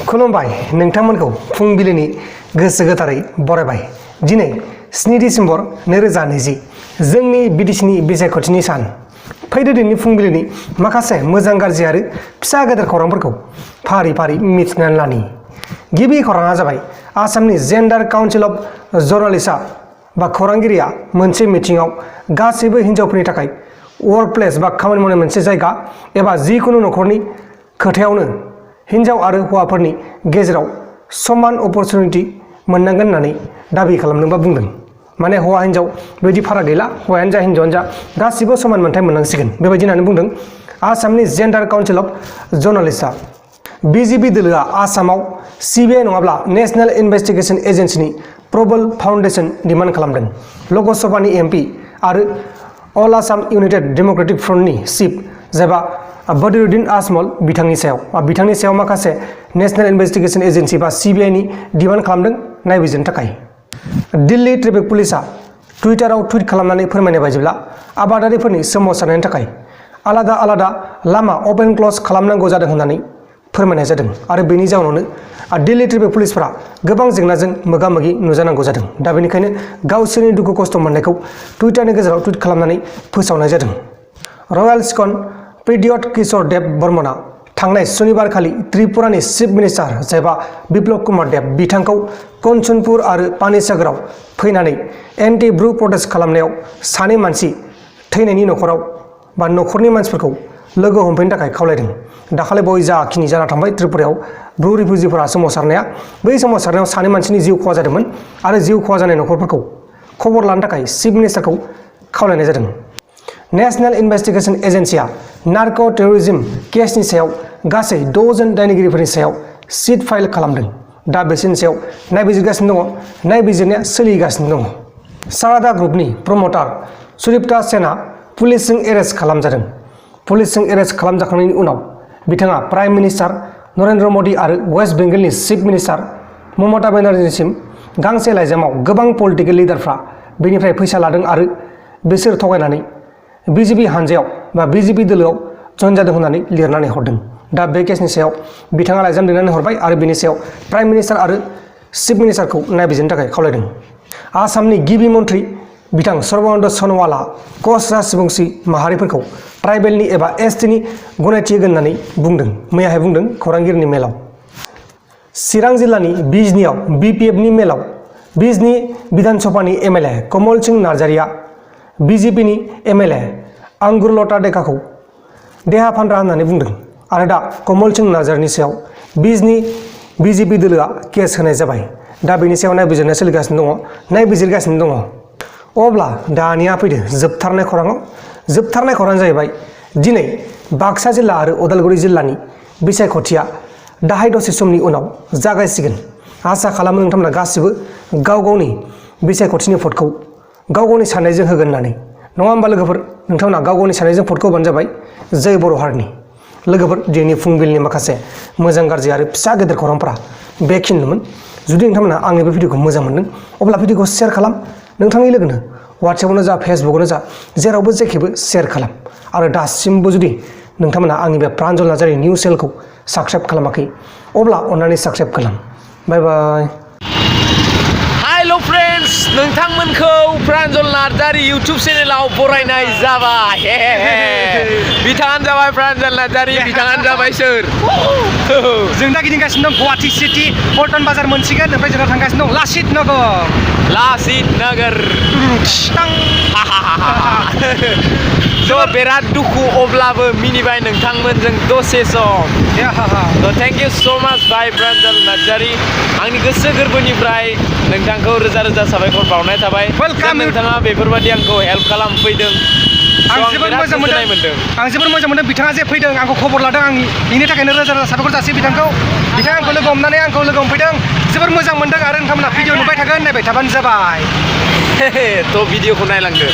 खुलुमबाय नोंथांमोनखौ फुंबिलिनि गोसो गोथारै बरायबाय। दिनै 7 डिसेम्बर 2020 जोंनि बिटिसिनि बिसायख'थिनि सान। फैदो दिनैनि फुंबिलिनि माखासे मोजां गाज्रि आरो फिसा गेदेर खौरांफोरखौ फारि फारि मिथिनानै लानि। गिबि खौराङा जाबाय आसामनि जेन्डार काउन्सिल अफ जर्नालिस्टआ बा खौरांगिरिया मोनसे मिटिंआव गासैबो हिन्जावफोरनि थाखाय वर्क प्लेस बा खामानि मावनाय मोनसे जायगा एबा जिखुनु नखरनि खोथायावनो हिन्जाव आरो हौवाफोरनि गेजेराव समान अपरचुनिटि मोननांगोन होननानै दाबि खालामदों बा बुंदों। माने हौवा हिन्जाव बेबायदि फाराग गैला, हौवायानो जा हिन्जावानो जा गासिबो समान मोनथाय मोननांसिगोन बेबायदि होननानै बुंदों आसामनि जेन्डार काउन्सिल अफ जर्नालिस्टआ। बिजेपि दोलोआ आसामाव सिबिआइ नङाब्ला नेशनेल इनभेस्टिगेशन एजेन्सिनि प्रबल फाउन्डेसन डिमान्ड खालामदों। लकसभानि एमपि आरो अल आसाम इउनाइटेड डेम'क्रेटिक फ्रन्टनि चिफ जायबा बदिरुद्दिन आजमल बिथांनि सायाव माखासे नेशनेल इनभेस्टिगेशन एजेन्सि बा सिबिआइनि डिमान्ड खालामदों नायबिजिरनो थाखाय। दिल्ली ट्रेफिक पुलिसआ टुइटाराव टुइट खालामनानै फोरमायनाय बायदिब्ला आबादारिफोरनि सोमावसारनायनि थाखाय आलादा आलादा लामा अपेन क्लज खालामनांगौ जादों होननानै फोरमायनाय जादों आरो बेनि जाउनावनो दिल्ली ट्रेफिक पुलिसफोरा गोबां जेंनाजों मोगा मोगि नुजानांगौ जादों। दा बेनिखायनो गावसोरनि दुखु खस्थ' मोननायखौ टुइटारनि गेजेराव टुइट खालामनानै फोसावनाय जादों। रयेल सिकन प्रिडियट किशोर देब बर्मनआ थांनाय सुनिबारखालि त्रिपुरानि चिफ मिनिस्टार जायबा बिप्लब कुमार देब बिथांखौ कनसनपुर आरो पानिसागराव फैनानै एन्टि ब्रु प्रटेस्ट खालामनायाव सानै मानसि थैनायनि न'खरनि मानसिफोरखौ लोगो हमफैनो थाखाय खावलायदों। दाखालि बावै जाखिनि जाना थांबाय त्रिपुरायाव ब्रु रिफिउजिफोरा सोमावसारनाया, बै सोमावसारनायाव सानै मानसिनि जिउ खहा जादोंमोन आरो जिउ खहा जानाय न'खरफोरखौ खबर लानो थाखाय चिफ मिनिस्टारखौ खावलायनाय जादों। नेशनेल इनभेस्टिगेशन एजेन्सिया नार्क' टेररिज्म केसनि सायाव गासै 6 जन दायनिगिरिफोरनि सायाव सिट फाइल खालामदों। दा बिसोरनि सायाव नायबिजिरगासिनो दङ, नायबिजिरनाया सोलिगासिनो दङ। सारादा ग्रुपनि प्रमटार सुरिप्ता सेनआ पुलिसजों एरेस्ट खालामजादों। पुलिसजों एरेस्ट खालामजाखांनायनि उनाव बिथाङा प्राइम मिनिस्टार नरेन्द्र मदि आरो वेस्ट बेंगलनि चिफ मिनिस्टार ममता बेनार्जीसिम गांसे लाइजामाव गोबां पलिटिकेल लिडारफ्रा बेनिफ्राय फैसा लादों आरो बिसोर थगायनानै बिजेपि हानजायाव बा बिजेपि दोलोआव जइन जादों होननानै लिरनानै हरदों। दा बे केसनि सायाव बिथाङा लाइजाम लिरनानै हरबाय आरो बेनि सायाव प्राइम मिनिस्टार आरो चिफ मिनिस्टारखौ नायबिजिरनो थाखाय खावलायदों। आसामनि गिबि मन्थ्रि बिथां सर्बानन्द सन'वालआ कच राजबंसि माहारिफोरखौ ट्राइबेलनि एबा एसटिनि गनायथि होगोन होननानै बुंदों, मैयाहाय बुंदों खौरांगिरिनि मेलाव। चिरां जिल्लानि बिजनीआव बिपिएफनि मेलाव बिजनी बिधान सभानि एमएलए कमल सिंह नार्जारिया बिजेपिनि एमएलए आंगुरलता डेकाखौ देहा फानग्रा होननानै बुंदों आरो दा कमल सिंह नार्जारिनि सायाव बिजनी बिजेपि दोलोआ केस होनाय जाबाय। दा बेनि सायाव नायबिजिरगासिनो दङ। अब्ला दानिया फैदो जोबथारनाय खौराङानो जाहैबाय दिनै बाक्सा जिल्ला आरो उदालगुरि जिल्लानि बिसायख'थिया दाहाय दसे समनि उनाव जागायसिगोन। आसा खालामो नोंथांमोना गासिबो गाव गावनि बिसायख'थिनि भटखौ गाव गावनि साननायजों होगोन होननानै। नङा होमबा लोगोफोर, नोंथांमोना गाव गावनि साननायजों भटखौ होबानो जाबाय। जय बर' हारिनि लोगोफोर, दिनैनि फुंबिलिनि माखासे मोजां गाज्रि आरो फिसा गेदेर खौरांफोरा बेखिनिमोन। जुदि नोंथांमोना आंनि बे भिडिअखौ मोजां मोनदों अब्ला भिडिअखौ शेयार खालाम, नोंथांनि लोगोनो वाट्सएपआवनो जा फेसबुकआवनो जा जेरावबो जेखिबो शेयार खालाम। आरो दासिमबो जुदि नोंथांमोना आंनि बे प्रान्जल नार्जारि निउस चेनेलखौ साबस्क्राइब खालामाखै अब्ला अन्नानै साबस्क्राइब खालाम। बाय बाय। हेल' फ्रेन्ड्स, नोंथांमोनखौ प्रान्जल नार्जारि इउटुब चेनेलाव बरायनाय जाबाय। बिथाङानो जाबाय प्रान्जल नार्जारि, बिथाङानो जाबाय सोर? जों दा गिदिंगासिनो दं गुवाहाटी सिटी पल्टन बाजार मोनसिगोन, ओमफ्राय जों थांगासिनो दं लासित नगर। थ' बिराद दुखु अब्लाबो मिनिबाय नोंथांमोनजों दसे सम। थेंक इउ स' माच बाय प्रान्जल नार्जारि। आंनि गोसो गोरबोनिफ्राय नोंथांखौ रोजा रोजा साबायखर बावनाय थाबाय। नोंथाङा बेफोरबायदि आंखौ हेल्प खालामफैदों। आं जोबोर मोजां मोनदों बिथाङा जे फैदों आंखौ खबर लादों, आं बेनि थाखायनो रोजा रोजा साबायखर जासियो बिथांखौ। बिथाङा आंखौ लोगो हमनानै आंखौ लोगो हमफैदों, जोबोर मोजां मोनदों आरो नोंथांमोना भिडिअ नुबाय थागोन, नायबाय थाबानो जाबाय। थ' भिडिअखौ नायलांदो।